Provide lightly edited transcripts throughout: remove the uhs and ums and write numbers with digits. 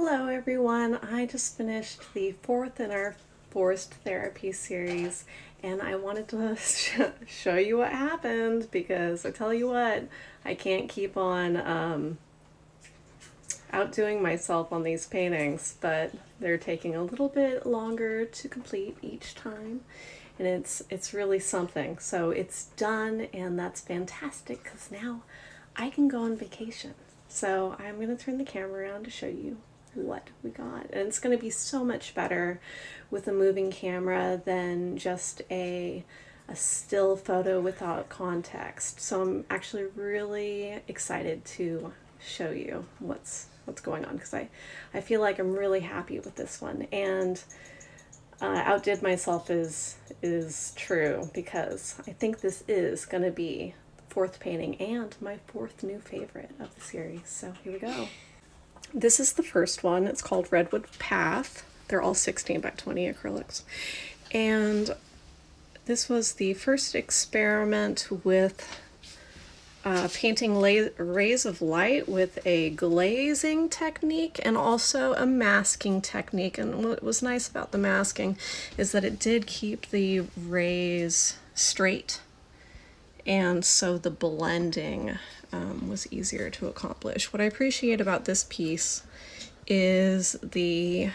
Hello everyone, I just finished the fourth in our forest therapy series and I wanted to show you what happened because I tell you what, I can't keep on outdoing myself on these paintings, but they're taking a little bit longer to complete each time and it's really something. So it's done and that's fantastic because now I can go on vacation. So I'm going to turn the camera around to show you what we got. And it's going to be so much better with a moving camera than just a still photo without context. So I'm actually really excited to show you what's going on because I feel like I'm really happy with this one. And outdid myself is true because I think this is going to be the fourth painting and my fourth new favorite of the series. So here we go. This is the first one. It's called Redwood Path. They're all 16 by 20 acrylics. And this was the first experiment with painting rays of light with a glazing technique and also a masking technique. And what was nice about the masking is that it did keep the rays straight. And so the blending was easier to accomplish. What I appreciate about this piece is the,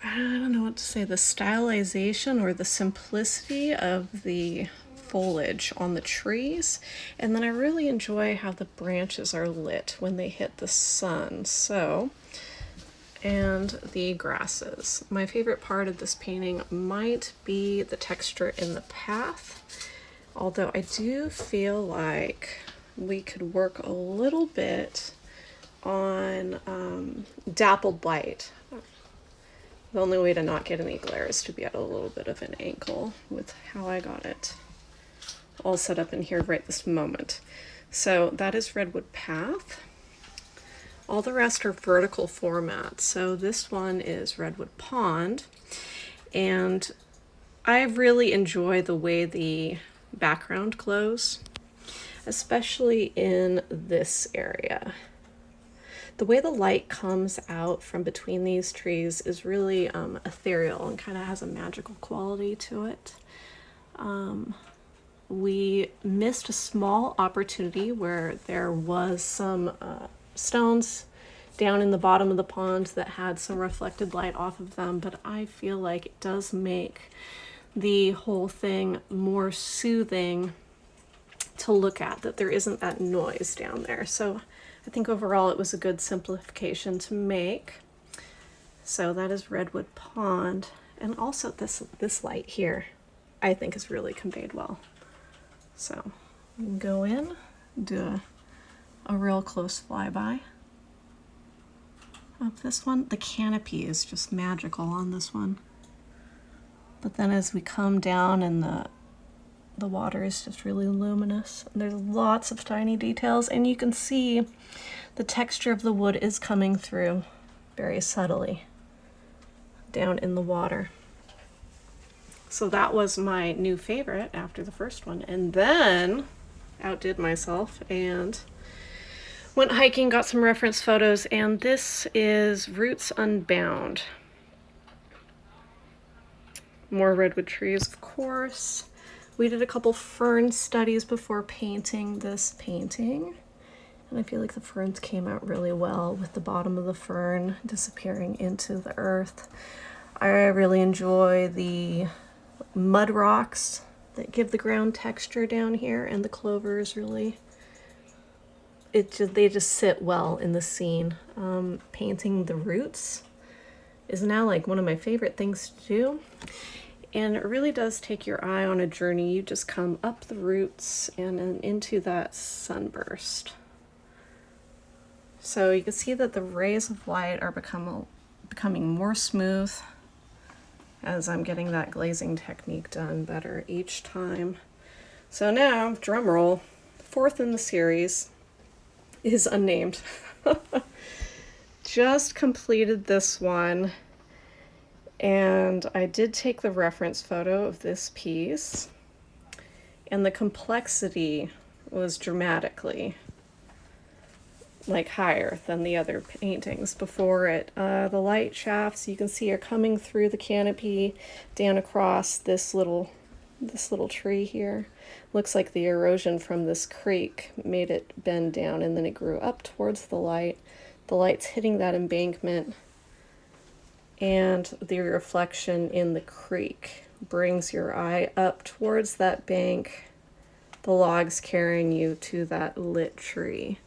I don't know what to say, the stylization or the simplicity of the foliage on the trees. And then I really enjoy how the branches are lit when they hit the sun. So, and the grasses. My favorite part of this painting might be the texture in the path. Although I do feel like we could work a little bit on dappled light. The only way to not get any glare is to be at a little bit of an angle with how I got it all set up in here right this moment. So that is Redwood Path. All the rest are vertical formats. So this one is Redwood Pond. And I really enjoy the way the background glows, especially in this area. The way the light comes out from between these trees is really ethereal and kind of has a magical quality to it. We missed a small opportunity where there was some stones down in the bottom of the pond that had some reflected light off of them, but I feel like it does make the whole thing more soothing to look at, that there isn't that noise down there. So I think overall it was a good simplification to make. So that is Redwood Pond. And also this light here I think is really conveyed well. So we can go in, do a real close flyby of this one. The canopy is just magical on this one. But then as we come down and the water is just really luminous. And there's lots of tiny details and you can see the texture of the wood is coming through very subtly down in the water. So that was my new favorite after the first one. And then outdid myself and went hiking, got some reference photos, and this is Roots Unbound. More redwood trees, of course. We did a couple fern studies before painting this painting. And I feel like the ferns came out really well with the bottom of the fern disappearing into the earth. I really enjoy the mud rocks that give the ground texture down here, and the clovers really, they just sit well in the scene. Painting the roots is now like one of my favorite things to do. And it really does take your eye on a journey. You just come up the roots and into that sunburst. So you can see that the rays of light are becoming more smooth as I'm getting that glazing technique done better each time. So now, drum roll, fourth in the series is unnamed. Just completed this one. And I did take the reference photo of this piece, and the complexity was dramatically like higher than the other paintings before it. The light shafts you can see are coming through the canopy down across this little tree here. Looks like the erosion from this creek made it bend down, and then it grew up towards the light. The light's hitting that embankment, and the reflection in the creek brings your eye up towards that bank, the logs carrying you to that lit tree.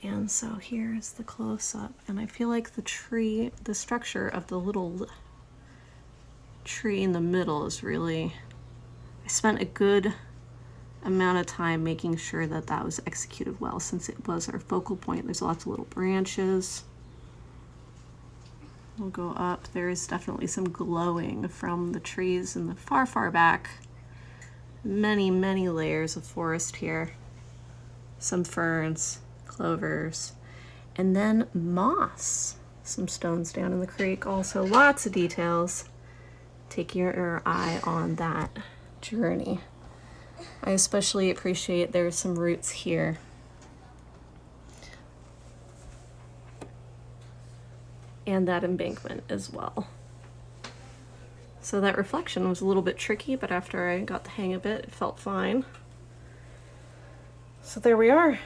And so here's the close-up, and I feel like the structure of the little tree in the middle is really, I spent a good amount of time making sure that that was executed well, since it was our focal point. There's lots of little branches. We'll go up. There is definitely some glowing from the trees in the far, far back. Many, many layers of forest here. Some ferns, clovers, and then moss. Some stones down in the creek. Also lots of details. Take your eye on that journey. I especially appreciate there's some roots here. And that embankment as well. So that reflection was a little bit tricky, but after I got the hang of it, it felt fine. So there we are.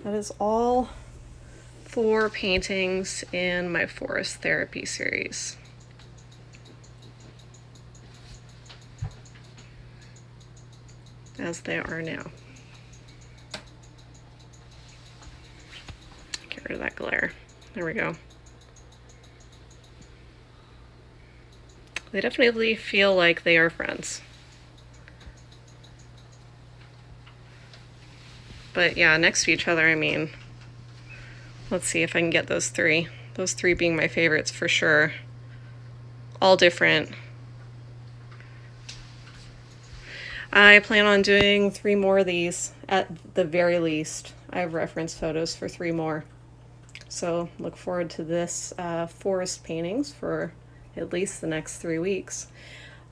That is all 4 paintings in my forest therapy series. As they are now. Get rid of that glare. There we go. They definitely feel like they are friends. But yeah, next to each other, I mean, let's see if I can get those 3. Those 3 being my favorites for sure. All different. I plan on doing 3 more of these at the very least. I have reference photos for 3 more. So look forward to this forest paintings for at least the next 3 weeks.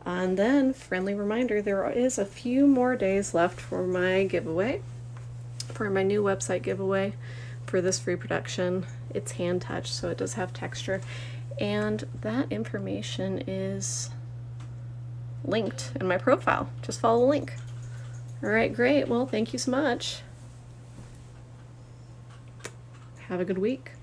And then, friendly reminder, there is a few more days left for my giveaway, for my new website giveaway for this free production. It's hand touched, so it does have texture. And that information is linked in my profile. Just follow the link. All right, great. Well, thank you so much. Have a good week.